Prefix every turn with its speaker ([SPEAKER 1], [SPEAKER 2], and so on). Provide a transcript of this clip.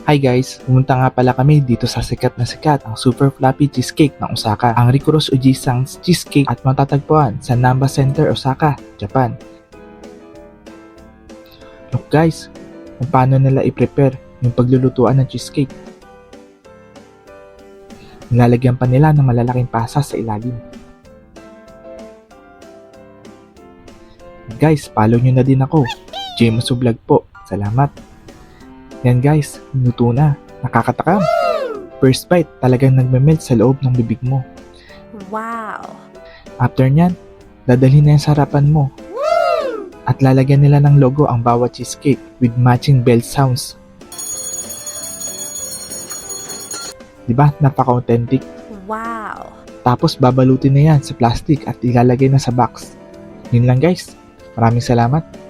[SPEAKER 1] Hi guys! Pumunta nga pala kami dito sa sikat na sikat ang Super Fluffy Cheesecake ng Osaka, ang Rikuros Uji-san's Cheesecake at matatagpuan sa Namba Center, Osaka, Japan. Look guys, kung paano nila i-prepare yung paglulutuan ng cheesecake. Nilalagyan pa nila ng malalaking pasas sa ilalim. Guys, follow nyo na din ako. Jamesu Vlog po. Salamat. Yan guys, luto na. Nakakatakam. First bite, talagang nagme-melt sa loob ng bibig mo.
[SPEAKER 2] Wow!
[SPEAKER 1] After nyan, dadalhin na yan sa harapan mo. At lalagyan nila ng logo ang bawat cheesecake with matching bell sounds. Diba? Napaka-authentic.
[SPEAKER 2] Wow!
[SPEAKER 1] Tapos babalutin na yan sa plastic at ilalagay na sa box. Yun lang guys. Maraming salamat.